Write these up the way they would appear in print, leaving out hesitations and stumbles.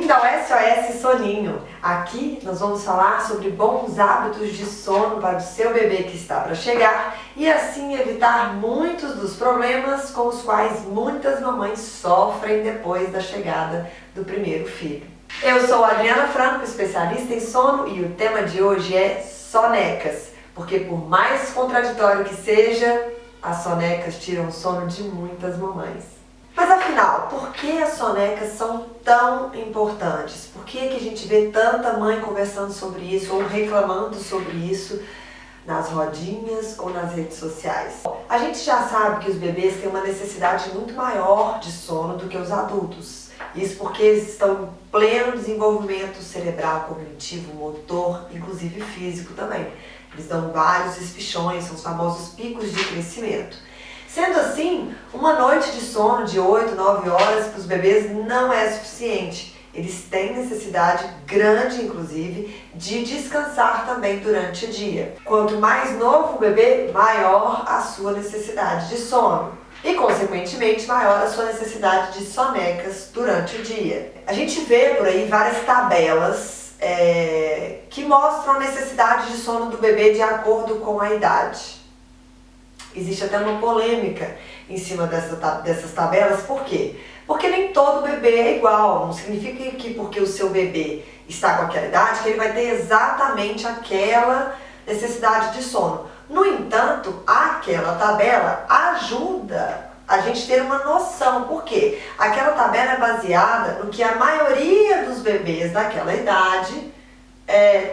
Bem-vindo ao SOS Soninho! Aqui nós vamos falar sobre bons hábitos de sono para o seu bebê que está para chegar e assim evitar muitos dos problemas com os quais muitas mamães sofrem depois da chegada do primeiro filho. Eu sou a Adriana Franco, especialista em sono, e o tema de hoje é sonecas, porque por mais contraditório que seja, as sonecas tiram o sono de muitas mamães. Mas afinal, por que as sonecas são tão importantes? Por que a gente vê tanta mãe conversando sobre isso ou reclamando sobre isso nas rodinhas ou nas redes sociais? A gente já sabe que os bebês têm uma necessidade muito maior de sono do que os adultos. Isso porque eles estão em pleno desenvolvimento cerebral, cognitivo, motor, inclusive físico também. Eles dão vários espichões, são os famosos picos de crescimento. Sendo assim, uma noite de sono de 8, 9 horas para os bebês não é suficiente. Eles têm necessidade grande, inclusive, de descansar também durante o dia. Quanto mais novo o bebê, maior a sua necessidade de sono. E, consequentemente, maior a sua necessidade de sonecas durante o dia. A gente vê por aí várias tabelas que mostram a necessidade de sono do bebê de acordo com a idade. Existe até uma polêmica em cima dessas tabelas. Por quê? Porque nem todo bebê é igual. Não significa que porque o seu bebê está com aquela idade que ele vai ter exatamente aquela necessidade de sono. No entanto, aquela tabela ajuda a gente ter uma noção. Por quê? Aquela tabela é baseada no que a maioria dos bebês daquela idade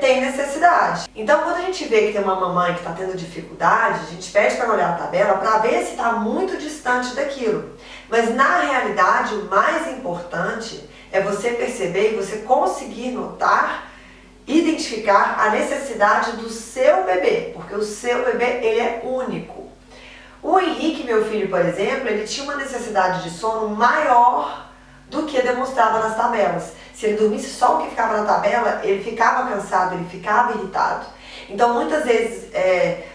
tem necessidade. Então, quando a gente vê que tem uma mamãe que está tendo dificuldade, a gente pede para olhar a tabela para ver se está muito distante daquilo. Mas, na realidade, o mais importante é você perceber e você conseguir notar, identificar a necessidade do seu bebê, porque o seu bebê ele é único. O Henrique, meu filho, por exemplo, ele tinha uma necessidade de sono maior do que demonstrava nas tabelas. Se ele dormisse só o que ficava na tabela, ele ficava cansado, ele ficava irritado. Então, muitas vezes,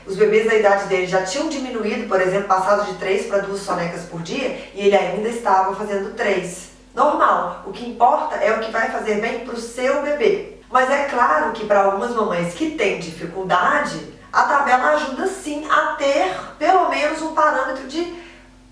os bebês da idade dele já tinham diminuído, por exemplo, passado de 3 para 2 sonecas por dia, e ele ainda estava fazendo 3. Normal. O que importa é o que vai fazer bem para o seu bebê. Mas é claro que para algumas mamães que têm dificuldade, a tabela ajuda sim a ter pelo menos um parâmetro de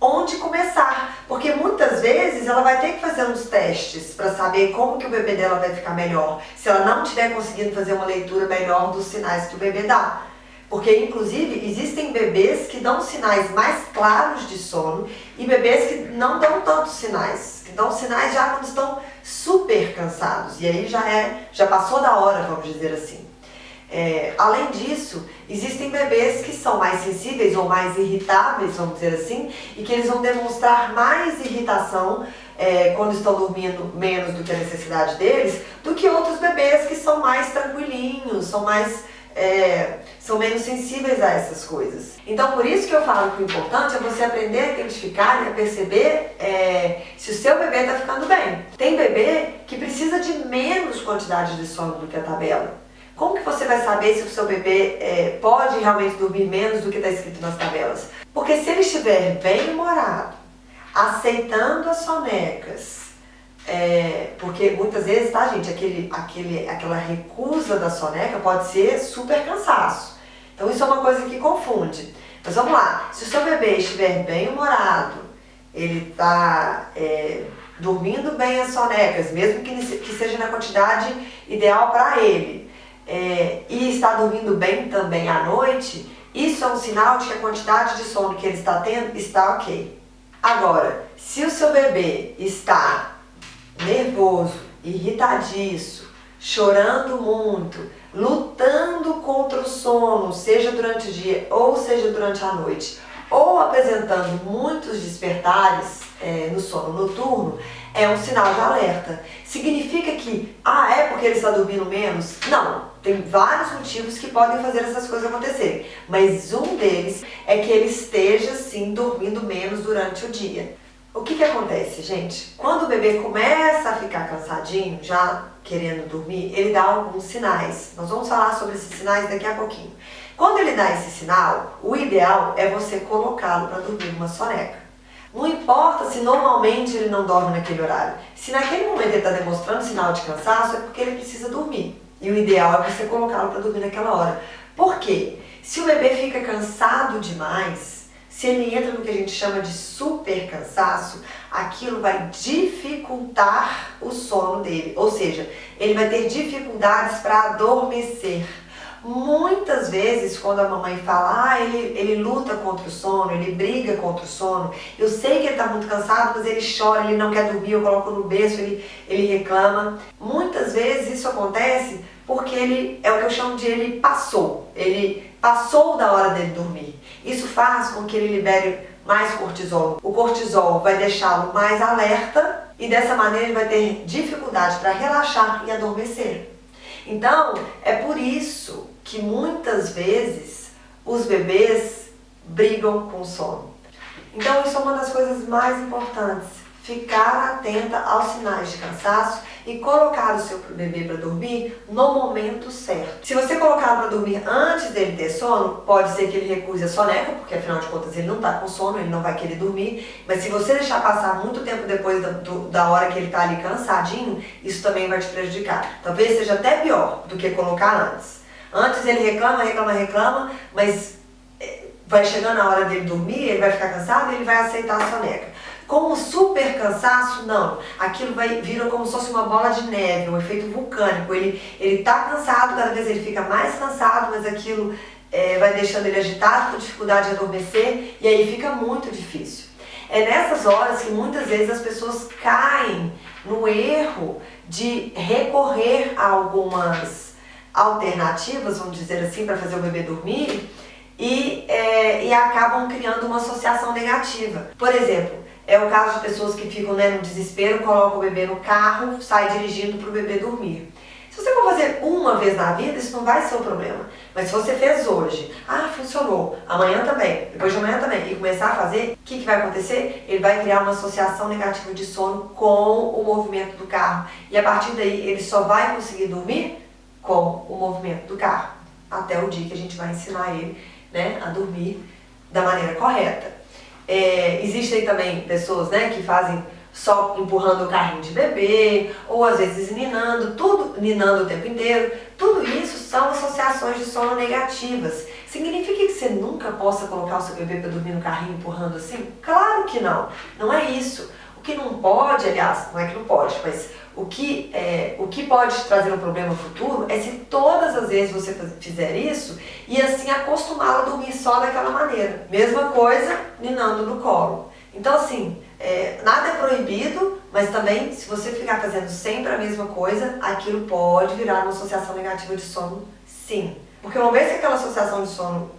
onde começar, porque muitas vezes ela vai ter que fazer uns testes para saber como que o bebê dela vai ficar melhor, se ela não estiver conseguindo fazer uma leitura melhor dos sinais que o bebê dá. Porque, inclusive, existem bebês que dão sinais mais claros de sono e bebês que não dão tantos sinais, que dão sinais já quando estão super cansados, e aí já passou da hora, vamos dizer assim. Além disso, existem bebês que são mais sensíveis ou mais irritáveis, vamos dizer assim, e que eles vão demonstrar mais irritação quando estão dormindo menos do que a necessidade deles, do que outros bebês que são mais tranquilinhos, são menos sensíveis a essas coisas. Então, por isso que eu falo que o importante é você aprender a identificar e a perceber se o seu bebê está ficando bem. Tem bebê que precisa de menos quantidade de sono do que a tabela. Como que você vai saber se o seu bebê pode realmente dormir menos do que está escrito nas tabelas? Porque se ele estiver bem humorado, aceitando as sonecas, porque muitas vezes, tá, gente, aquela recusa da soneca pode ser super cansaço. Então isso é uma coisa que confunde. Mas vamos lá, se o seu bebê estiver bem humorado, ele está dormindo bem as sonecas, mesmo que seja na quantidade ideal para ele, e está dormindo bem também à noite, isso é um sinal de que a quantidade de sono que ele está tendo está ok. Agora, se o seu bebê está nervoso, irritadiço, chorando muito, lutando contra o sono, seja durante o dia ou seja durante a noite, ou apresentando muitos despertares no sono noturno, é um sinal de alerta. Significa que, é porque ele está dormindo menos? Não, tem vários motivos que podem fazer essas coisas acontecerem, mas um deles é que ele esteja sim dormindo menos durante o dia. O que acontece, gente? Quando o bebê começa a ficar cansadinho, já querendo dormir, ele dá alguns sinais. Nós vamos falar sobre esses sinais daqui a pouquinho. Quando ele dá esse sinal, o ideal é você colocá-lo para dormir numa soneca. Não importa se normalmente ele não dorme naquele horário. Se naquele momento ele está demonstrando sinal de cansaço, é porque ele precisa dormir. E o ideal é você colocá-lo para dormir naquela hora. Por quê? Se o bebê fica cansado demais, se ele entra no que a gente chama de super cansaço, aquilo vai dificultar o sono dele. Ou seja, ele vai ter dificuldades para adormecer. Muitas vezes, quando a mamãe fala, ele luta contra o sono, ele briga contra o sono, eu sei que ele está muito cansado, mas ele chora, ele não quer dormir, eu coloco no berço, ele reclama. Muitas vezes isso acontece porque ele, é o que eu chamo de ele passou da hora dele dormir. Isso faz com que ele libere mais cortisol. O cortisol vai deixá-lo mais alerta e dessa maneira ele vai ter dificuldade para relaxar e adormecer. Então, é por isso que muitas vezes os bebês brigam com o sono. Então, isso é uma das coisas mais importantes. Ficar atenta aos sinais de cansaço e colocar o seu bebê para dormir no momento certo. Se você colocar para dormir antes dele ter sono, pode ser que ele recuse a soneca, porque afinal de contas ele não está com sono, ele não vai querer dormir. Mas se você deixar passar muito tempo depois da hora que ele está ali cansadinho, isso também vai te prejudicar. Talvez seja até pior do que colocar antes. Antes ele reclama, mas vai chegando a hora dele dormir, ele vai ficar cansado e ele vai aceitar a soneca. Com o super cansaço, não. Aquilo vira como se fosse uma bola de neve, um efeito vulcânico. Ele tá cansado, cada vez ele fica mais cansado, mas aquilo vai deixando ele agitado, com dificuldade de adormecer, e aí fica muito difícil. É nessas horas que muitas vezes as pessoas caem no erro de recorrer a algumas alternativas, vamos dizer assim, para fazer o bebê dormir, e acabam criando uma associação negativa. Por exemplo, é o caso de pessoas que ficam no desespero, colocam o bebê no carro, sai dirigindo para o bebê dormir. Se você for fazer uma vez na vida, isso não vai ser o problema. Mas se você fez hoje, funcionou, amanhã também, depois de amanhã também, e começar a fazer, o que vai acontecer? Ele vai criar uma associação negativa de sono com o movimento do carro. E a partir daí, ele só vai conseguir dormir com o movimento do carro. Até o dia que a gente vai ensinar ele a dormir da maneira correta. Existem também pessoas que fazem só empurrando o carrinho de bebê, ou às vezes ninando o tempo inteiro. Tudo isso são associações de sono negativas. Significa que você nunca possa colocar o seu bebê para dormir no carrinho empurrando assim? Claro que não, não é isso. O que não pode, aliás, não é que não pode, mas o que pode te trazer um problema futuro é se todas as vezes você fizer isso e assim acostumá-lo a dormir só daquela maneira. Mesma coisa, ninando no colo. Então assim, nada é proibido, mas também se você ficar fazendo sempre a mesma coisa, aquilo pode virar uma associação negativa de sono, sim. Porque uma vez que aquela associação de sono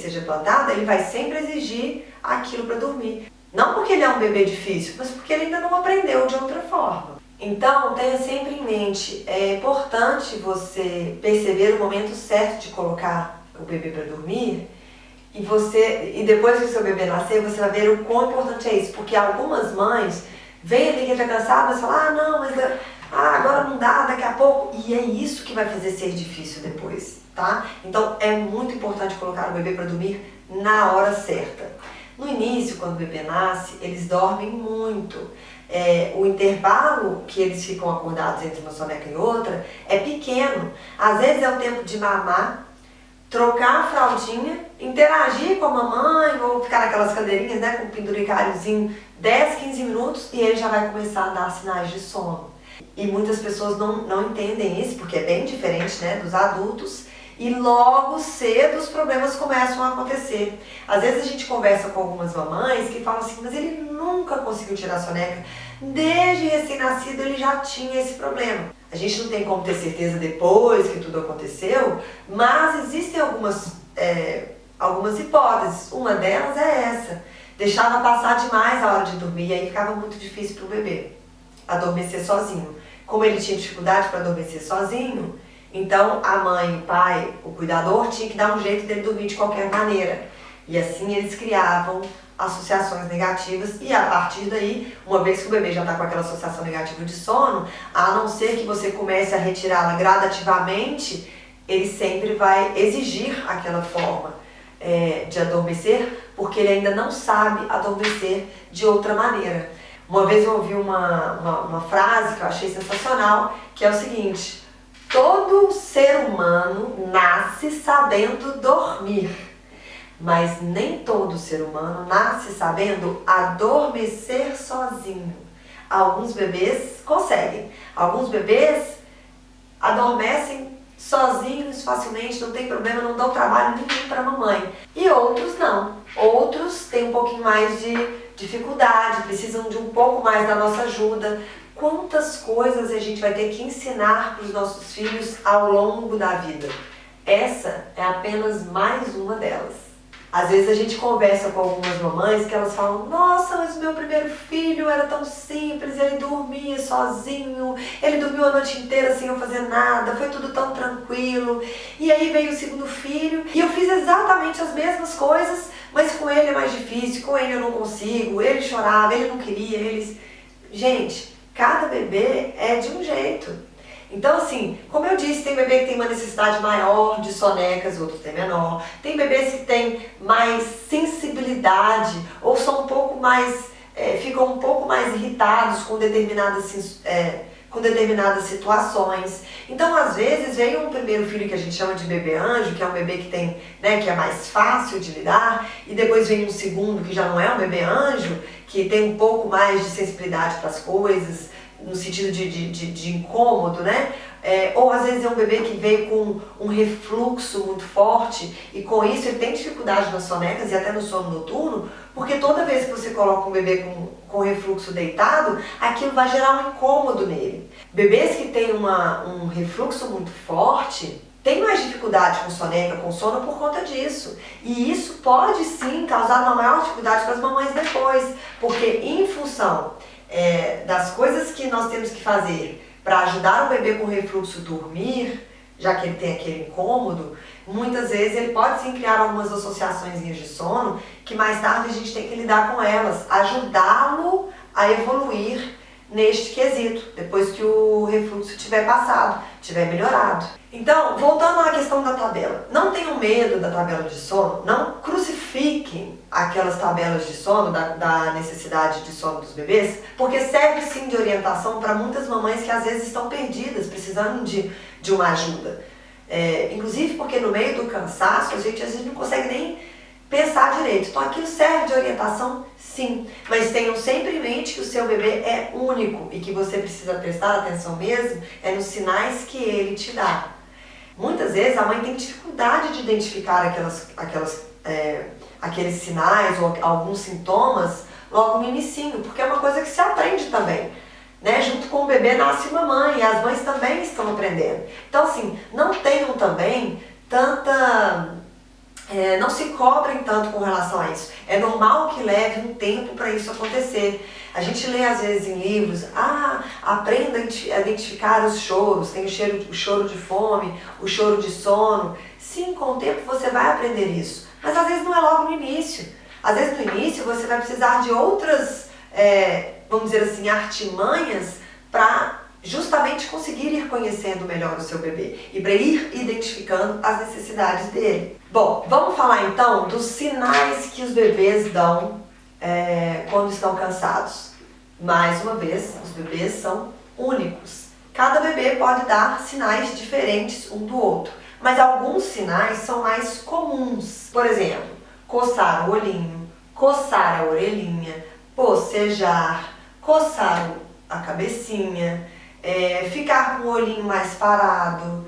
seja plantada, ele vai sempre exigir aquilo para dormir. Não porque ele é um bebê difícil, mas porque ele ainda não aprendeu de outra forma. Então, tenha sempre em mente, é importante você perceber o momento certo de colocar o bebê para dormir e depois que o seu bebê nascer, você vai ver o quão importante é isso, porque algumas mães veem ali que ele está cansado, mas falam, não, mas agora não dá, daqui a pouco, e é isso que vai fazer ser difícil depois, tá? Então, é muito importante colocar o bebê para dormir na hora certa. No início, quando o bebê nasce, eles dormem muito. O intervalo que eles ficam acordados entre uma soneca e outra é pequeno. Às vezes é o tempo de mamar, trocar a fraldinha, interagir com a mamãe ou ficar naquelas cadeirinhas com um penduricalhozinho 10, 15 minutos e ele já vai começar a dar sinais de sono. E muitas pessoas não entendem isso porque é bem diferente dos adultos. E logo cedo os problemas começam a acontecer. Às vezes a gente conversa com algumas mamães que falam assim, mas ele nunca conseguiu tirar a soneca. Desde recém-nascido ele já tinha esse problema. A gente não tem como ter certeza depois que tudo aconteceu, mas existem algumas hipóteses. Uma delas é essa. Deixava passar demais a hora de dormir e aí ficava muito difícil para o bebê adormecer sozinho. Como ele tinha dificuldade para adormecer sozinho, então a mãe, o pai, o cuidador tinha que dar um jeito dele dormir de qualquer maneira. E assim eles criavam associações negativas e a partir daí, uma vez que o bebê já está com aquela associação negativa de sono, a não ser que você comece a retirá-la gradativamente, ele sempre vai exigir aquela forma de adormecer, porque ele ainda não sabe adormecer de outra maneira. Uma vez eu ouvi uma frase que eu achei sensacional, que é o seguinte: todo ser humano nasce sabendo dormir, mas nem todo ser humano nasce sabendo adormecer sozinho. Alguns bebês conseguem, alguns bebês adormecem sozinhos facilmente, não tem problema, não dão trabalho nenhum para a mamãe. E outros não. Outros têm um pouquinho mais de dificuldade, precisam de um pouco mais da nossa ajuda. Quantas coisas a gente vai ter que ensinar para os nossos filhos ao longo da vida? Essa é apenas mais uma delas. Às vezes a gente conversa com algumas mamães que elas falam: nossa, mas o meu primeiro filho era tão simples, ele dormia sozinho, ele dormiu a noite inteira sem eu fazer nada, foi tudo tão tranquilo. E aí veio o segundo filho e eu fiz exatamente as mesmas coisas, mas com ele é mais difícil, com ele eu não consigo, ele chorava, ele não queria, eles... Gente, cada bebê é de um jeito. Então, assim, como eu disse, tem bebê que tem uma necessidade maior de sonecas, outros tem menor. Tem bebês que têm mais sensibilidade ou são um pouco mais, ficam um pouco mais irritados com determinadas situações. Então, às vezes, vem um primeiro filho que a gente chama de bebê anjo, que é um bebê que tem, né, que é mais fácil de lidar, e depois vem um segundo que já não é um bebê anjo, que tem um pouco mais de sensibilidade para as coisas, no sentido de incômodo, né? Ou às vezes é um bebê que veio com um refluxo muito forte e com isso ele tem dificuldade nas sonecas e até no sono noturno, porque toda vez que você coloca um bebê com refluxo deitado, aquilo vai gerar um incômodo nele. Bebês que têm um refluxo muito forte têm mais dificuldade com soneca, com sono por conta disso. E isso pode sim causar uma maior dificuldade para as mamães depois, porque em função das coisas que nós temos que fazer para ajudar o bebê com refluxo dormir, já que ele tem aquele incômodo, muitas vezes ele pode sim criar algumas associações de sono que mais tarde a gente tem que lidar com elas, ajudá-lo a evoluir neste quesito, depois que o refluxo tiver passado, tiver melhorado. Então, voltando à questão da tabela, não tenham medo da tabela de sono, não crucifiquem aquelas tabelas de sono, da necessidade de sono dos bebês, porque serve sim de orientação para muitas mamães que às vezes estão perdidas, precisando de uma ajuda. Inclusive porque no meio do cansaço a gente às vezes não consegue nem pensar direito. Então aquilo serve de orientação, sim, mas tenham sempre em mente que o seu bebê é único e que você precisa prestar atenção mesmo nos sinais que ele te dá. Muitas vezes a mãe tem dificuldade de identificar aqueles sinais ou alguns sintomas logo no inicinho, porque é uma coisa que se aprende também, né? Junto com o bebê nasce uma mãe e as mães também estão aprendendo. Então assim, não tenham também não se cobrem tanto com relação a isso. É normal que leve um tempo para isso acontecer. A gente lê às vezes em livros, aprenda a identificar os choros, tem o choro de fome, o choro de sono. Sim, com o tempo você vai aprender isso, mas às vezes não é logo no início. Às vezes no início você vai precisar de outras, vamos dizer assim, artimanhas para justamente conseguir ir conhecendo melhor o seu bebê e para ir identificando as necessidades dele. Bom, vamos falar então dos sinais que os bebês dão quando estão cansados. Mais uma vez, os bebês são únicos. Cada bebê pode dar sinais diferentes um do outro, mas alguns sinais são mais comuns. Por exemplo, coçar o olhinho, coçar a orelhinha, bocejar, coçar a cabecinha, ficar com o olhinho mais parado,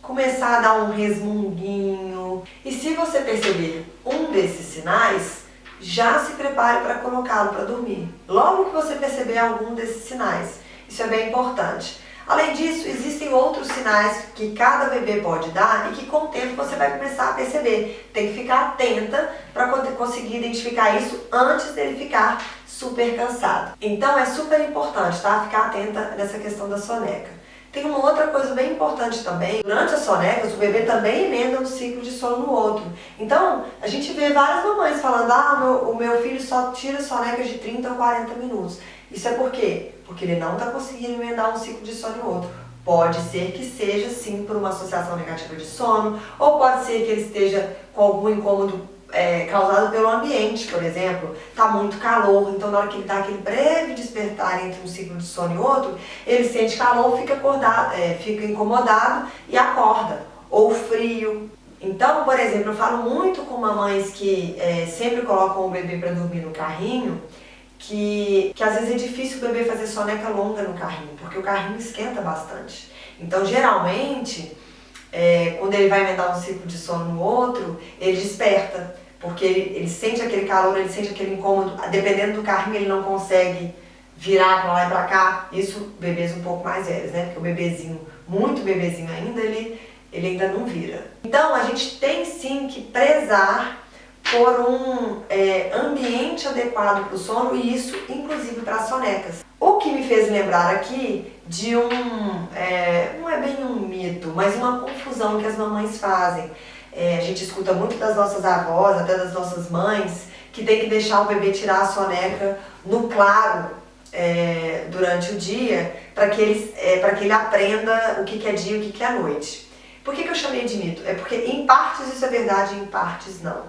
começar a dar um resmunguinho. E se você perceber um desses sinais, já se prepare para colocá-lo para dormir. Logo que você perceber algum desses sinais, isso é bem importante. Além disso, existem outros sinais que cada bebê pode dar e que com o tempo você vai começar a perceber. Tem que ficar atenta para conseguir identificar isso antes dele ficar super cansado. Então é super importante, tá? Ficar atenta nessa questão da soneca. Tem uma outra coisa bem importante também. Durante as sonecas, o bebê também emenda um ciclo de sono no outro. Então, a gente vê várias mamães falando, o meu filho só tira sonecas de 30 ou 40 minutos. Isso é por quê? Porque ele não está conseguindo emendar um ciclo de sono no outro. Pode ser que seja sim por uma associação negativa de sono, ou pode ser que ele esteja com algum incômodo causado pelo ambiente, por exemplo. Tá muito calor, então na hora que ele dá aquele breve despertar entre um ciclo de sono e outro, ele sente calor, fica acordado, fica incomodado e acorda. Ou frio. Então, por exemplo, eu falo muito com mamães que sempre colocam o bebê para dormir no carrinho, que às vezes é difícil o bebê fazer soneca longa no carrinho, porque o carrinho esquenta bastante. Então, geralmente, quando ele vai emendar um ciclo de sono no outro, ele desperta, porque ele sente aquele calor, ele sente aquele incômodo. Dependendo do carrinho, ele não consegue virar para lá e para cá. Isso, bebês um pouco mais velhos, né? Porque o bebezinho, muito bebezinho ainda, ele ainda não vira. Então, a gente tem sim que prezar por um ambiente adequado para o sono, e isso inclusive para as sonecas. O que me fez lembrar aqui de não é bem um mito, mas uma confusão que as mamães fazem. A gente escuta muito das nossas avós, até das nossas mães, que tem que deixar o bebê tirar a soneca no claro durante o dia, para que ele aprenda o que é dia e o que é noite. Por que eu chamei de mito? É porque em partes isso é verdade e em partes não.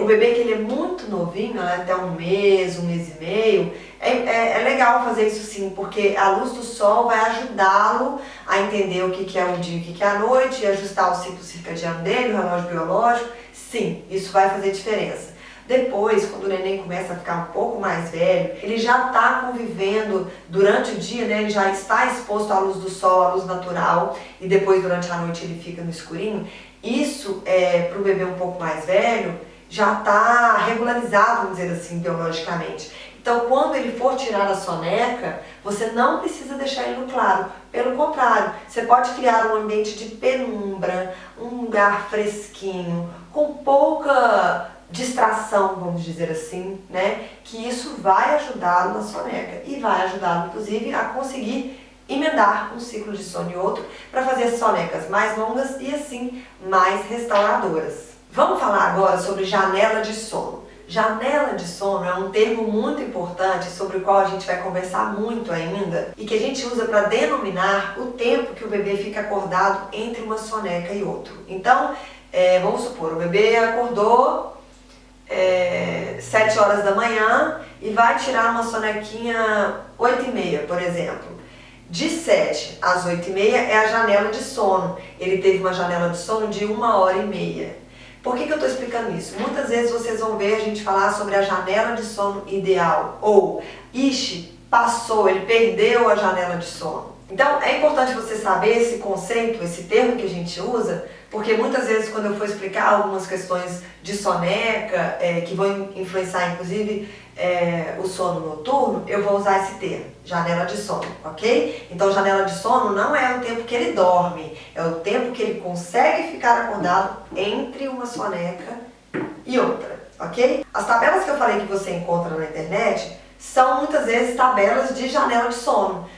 O bebê que ele é muito novinho, até um mês e meio, é legal fazer isso sim, porque a luz do sol vai ajudá-lo a entender o que é o dia e o que é a noite, e ajustar o ciclo circadiano dele, o relógio biológico. Sim, isso vai fazer diferença. Depois, quando o neném começa a ficar um pouco mais velho, ele já está convivendo durante o dia, né? Ele já está exposto à luz do sol, à luz natural, e depois durante a noite ele fica no escurinho. Isso, para o bebê um pouco mais velho, já está regularizado, vamos dizer assim, biologicamente. Então, quando ele for tirar a soneca, você não precisa deixar ele no claro. Pelo contrário, você pode criar um ambiente de penumbra, um lugar fresquinho, com pouca distração, vamos dizer assim, né? Que isso vai ajudá-lo na soneca e vai ajudá-lo, inclusive, a conseguir emendar um ciclo de sono e outro para fazer sonecas mais longas e, assim, mais restauradoras. Vamos falar agora sobre janela de sono. Janela de sono é um termo muito importante sobre o qual a gente vai conversar muito ainda e que a gente usa para denominar o tempo que o bebê fica acordado entre uma soneca e outra. Então, vamos supor, o bebê acordou 7 horas da manhã e vai tirar uma sonequinha 8h30, por exemplo. De 7 às 8h30 é a janela de sono. Ele teve uma janela de sono de 1h30. Por que eu estou explicando isso? Muitas vezes vocês vão ver a gente falar sobre a janela de sono ideal, ou, passou, ele perdeu a janela de sono. Então, é importante você saber esse conceito, esse termo que a gente usa, porque muitas vezes quando eu for explicar algumas questões de soneca, que vão influenciar inclusive o sono noturno, eu vou usar esse termo, janela de sono, ok? Então, janela de sono não é o tempo que ele dorme, é o tempo que ele consegue ficar acordado entre uma soneca e outra, ok? As tabelas que eu falei que você encontra na internet são muitas vezes tabelas de janela de sono.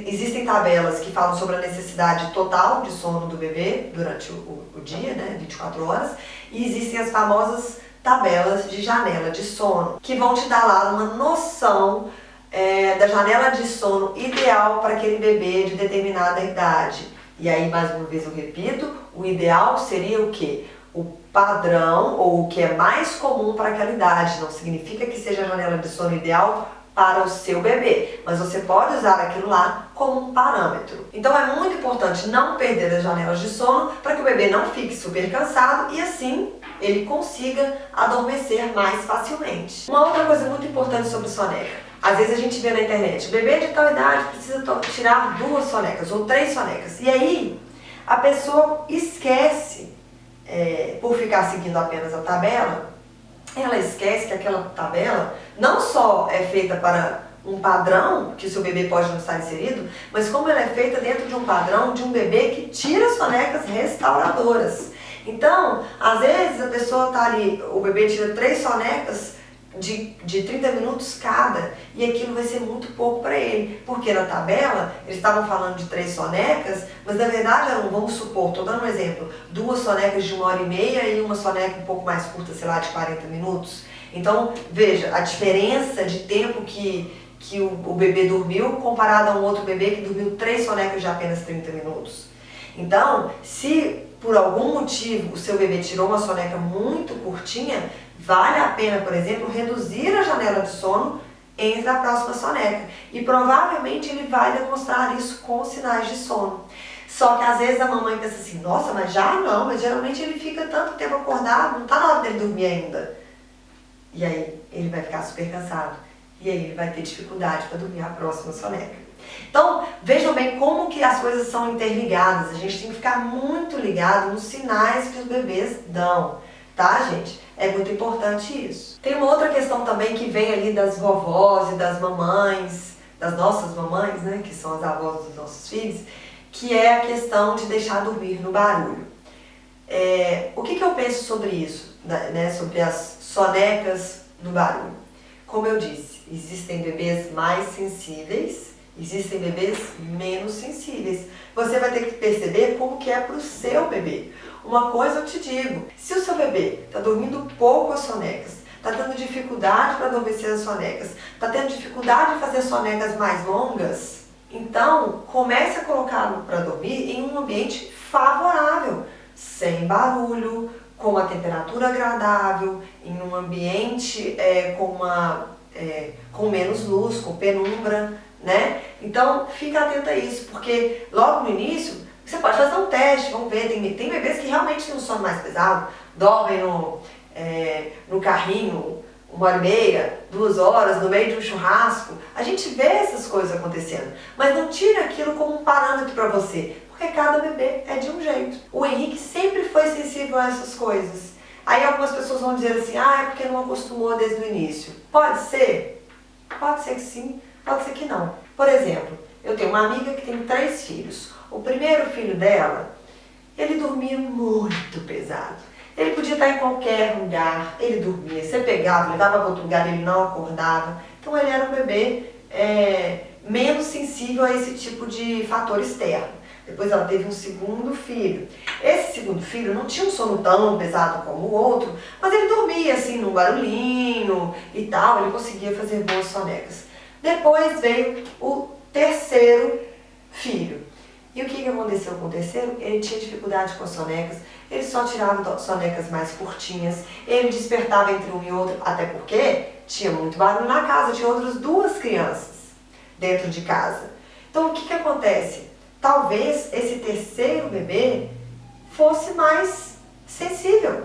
Existem tabelas que falam sobre a necessidade total de sono do bebê durante o dia, né, 24 horas, e existem as famosas tabelas de janela de sono, que vão te dar lá uma noção da janela de sono ideal para aquele bebê de determinada idade. E aí, mais uma vez eu repito, o ideal seria o quê? O padrão, ou o que é mais comum para aquela idade. Não significa que seja a janela de sono ideal para o seu bebê, mas você pode usar aquilo lá como um parâmetro. Então é muito importante não perder as janelas de sono para que o bebê não fique super cansado e assim ele consiga adormecer mais facilmente. Uma outra coisa muito importante sobre soneca. Às vezes a gente vê na internet, o bebê de tal idade precisa tirar 2 sonecas ou 3 sonecas. E aí a pessoa esquece, por ficar seguindo apenas a tabela, ela esquece que aquela tabela não só é feita para um padrão, que o seu bebê pode não estar inserido, mas como ela é feita dentro de um padrão de um bebê que tira sonecas restauradoras. Então, às vezes a pessoa está ali, o bebê tira 3 sonecas de 30 minutos cada, e aquilo vai ser muito pouco para ele, porque na tabela eles estavam falando de 3 sonecas, mas na verdade eram, vamos supor, estou dando um exemplo, 2 sonecas de 1h30 e uma soneca um pouco mais curta, sei lá, de 40 minutos. Então, veja, a diferença de tempo que que o bebê dormiu comparado a um outro bebê que dormiu 3 sonecas de apenas 30 minutos. Então, se por algum motivo o seu bebê tirou uma soneca muito curtinha, vale a pena, por exemplo, reduzir a janela de sono entre a próxima soneca. E provavelmente ele vai demonstrar isso com sinais de sono. Só que às vezes a mamãe pensa assim, nossa, mas já não, mas geralmente ele fica tanto tempo acordado, não está na hora dele dormir ainda. E aí ele vai ficar super cansado. E aí ele vai ter dificuldade para dormir a próxima soneca. Então, vejam bem como que as coisas são interligadas. A gente tem que ficar muito ligado nos sinais que os bebês dão, tá, gente? É muito importante isso. Tem uma outra questão também que vem ali das vovós e das mamães, das nossas mamães, né, que são as avós dos nossos filhos, que é a questão de deixar dormir no barulho. O que eu penso sobre isso, né, sobre as sonecas no barulho? Como eu disse, existem bebês mais sensíveis, existem bebês menos sensíveis. Você vai ter que perceber como que é para o seu bebê. Uma coisa eu te digo, se o seu bebê está dormindo pouco as sonecas, está tendo dificuldade para adormecer as sonecas, está tendo dificuldade de fazer sonecas mais longas, então comece a colocá-lo para dormir em um ambiente favorável, sem barulho, com uma temperatura agradável, em um ambiente com menos luz, com penumbra, né? Então, fica atento a isso, porque logo no início, você pode fazer um teste, vamos ver, tem bebês que realmente têm um sono mais pesado, dormem no carrinho 1h30, 2 horas, no meio de um churrasco. A gente vê essas coisas acontecendo, mas não tire aquilo como um parâmetro para você, porque cada bebê é de um jeito. O Henrique sempre foi sensível a essas coisas. Aí algumas pessoas vão dizer assim, é porque não acostumou desde o início. Pode ser que sim, pode ser que não. Por exemplo, eu tenho uma amiga que tem 3 filhos. O primeiro filho dela, ele dormia muito pesado. Ele podia estar em qualquer lugar, ele dormia. Você pegava, levava para outro lugar, ele não acordava. Então ele era um bebê menos sensível a esse tipo de fator externo. Depois ela teve um segundo filho. Esse segundo filho não tinha um sono tão pesado como o outro, mas ele dormia assim num barulhinho e tal, ele conseguia fazer boas sonecas. Depois veio o terceiro filho. E o que aconteceu com o terceiro? Ele tinha dificuldade com as sonecas, ele só tirava sonecas mais curtinhas, ele despertava entre um e outro, até porque tinha muito barulho na casa, tinha outras 2 crianças dentro de casa. Então o que acontece? Talvez esse terceiro bebê fosse mais sensível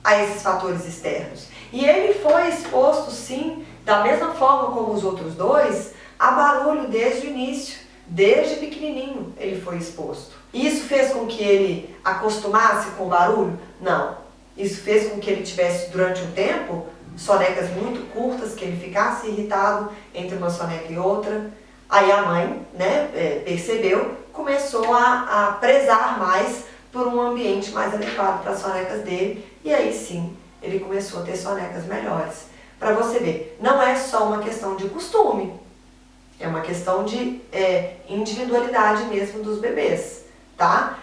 a esses fatores externos. E ele foi exposto, sim, da mesma forma como os outros 2, a barulho desde o início, desde pequenininho ele foi exposto. Isso fez com que ele acostumasse com o barulho? Não. Isso fez com que ele tivesse, durante um tempo, sonecas muito curtas, que ele ficasse irritado entre uma soneca e outra. Aí a mãe, né, percebeu, começou a prezar mais por um ambiente mais adequado para as sonecas dele, e aí sim, ele começou a ter sonecas melhores. Para você ver, não é só uma questão de costume, é uma questão de individualidade mesmo dos bebês, tá?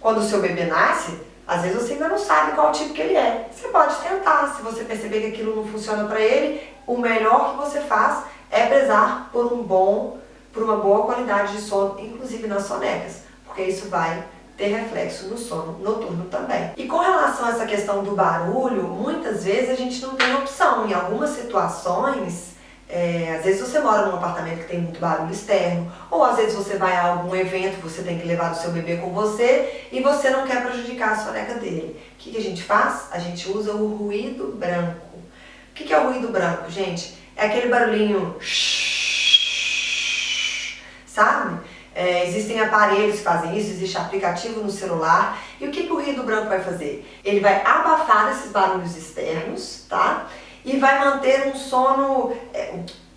Quando o seu bebê nasce, às vezes você ainda não sabe qual tipo que ele é. Você pode tentar, se você perceber que aquilo não funciona para ele, o melhor que você faz é prezar por uma boa qualidade de sono, inclusive nas sonecas, porque isso vai ter reflexo no sono noturno também. E com relação a essa questão do barulho, muitas vezes a gente não tem opção. Em algumas situações, às vezes você mora num apartamento que tem muito barulho externo, ou às vezes você vai a algum evento, você tem que levar o seu bebê com você e você não quer prejudicar a soneca dele. O que a gente faz? A gente usa o ruído branco. O que é o ruído branco, gente? É aquele barulhinho, sabe? Existem aparelhos que fazem isso, existe aplicativo no celular. E o que o ruído branco vai fazer? Ele vai abafar esses barulhos externos, tá? E vai manter um sono,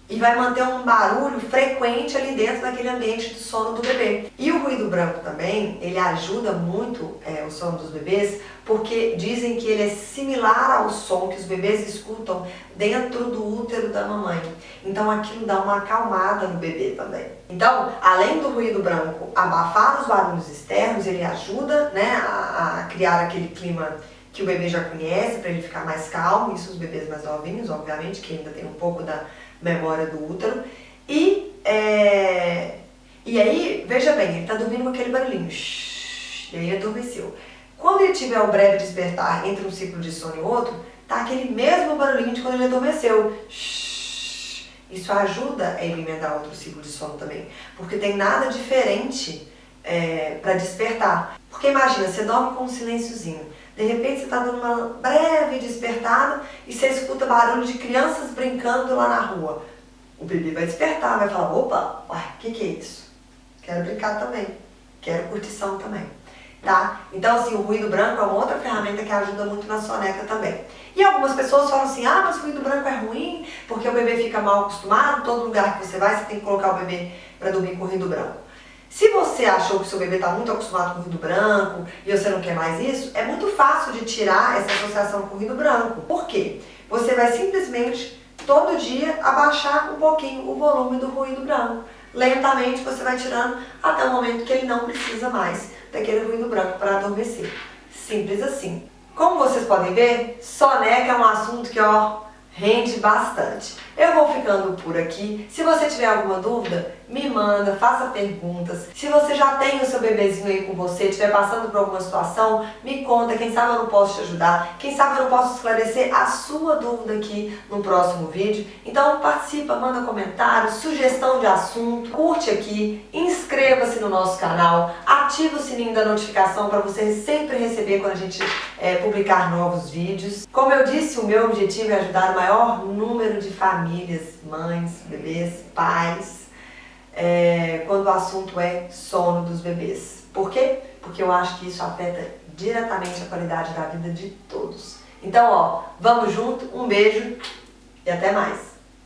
e vai manter um barulho frequente ali dentro daquele ambiente de sono do bebê. E o ruído branco também, ele ajuda muito o sono dos bebês, porque dizem que ele é similar ao som que os bebês escutam dentro do útero da mamãe. Então aquilo dá uma acalmada no bebê também. Então, além do ruído branco abafar os barulhos externos, ele ajuda, né, a criar aquele clima que o bebê já conhece, para ele ficar mais calmo. Isso os bebês mais novinhos, obviamente, que ainda tem um pouco da memória do útero. E aí, veja bem, ele está dormindo com aquele barulhinho. E aí ele adormeceu. Quando ele tiver o breve despertar entre um ciclo de sono e outro, tá aquele mesmo barulhinho de quando ele adormeceu. Isso ajuda a ele emendar outro ciclo de sono também. Porque tem nada diferente para despertar. Porque imagina, você dorme com um silênciozinho. De repente você está dando uma breve despertada e você escuta barulho de crianças brincando lá na rua. O bebê vai despertar, vai falar, opa, o que é isso? Quero brincar também, quero curtição também, tá? Então assim, o ruído branco é uma outra ferramenta que ajuda muito na soneca também. E algumas pessoas falam assim, mas o ruído branco é ruim, porque o bebê fica mal acostumado, todo lugar que você vai, você tem que colocar o bebê para dormir com ruído branco. Se você achou que o seu bebê está muito acostumado com ruído branco e você não quer mais isso, é muito fácil de tirar essa associação com ruído branco. Por quê? Você vai simplesmente, todo dia, abaixar um pouquinho o volume do ruído branco. Lentamente você vai tirando até o momento que ele não precisa mais daquele ruído branco para adormecer. Simples assim. Como vocês podem ver, soneca é um assunto que, rende bastante. Eu vou ficando por aqui. Se você tiver alguma dúvida, me manda, faça perguntas. Se você já tem o seu bebezinho aí com você, estiver passando por alguma situação, me conta, quem sabe eu não posso te ajudar, quem sabe eu não posso esclarecer a sua dúvida aqui no próximo vídeo. Então participa, manda comentário, sugestão de assunto, curte aqui, inscreva-se no nosso canal, ativa o sininho da notificação para você sempre receber quando a gente publicar novos vídeos. Como eu disse, o meu objetivo é ajudar o maior número de famílias, mães, bebês, pais, quando o assunto é sono dos bebês. Por quê? Porque eu acho que isso afeta diretamente a qualidade da vida de todos. Então, vamos junto, um beijo e até mais!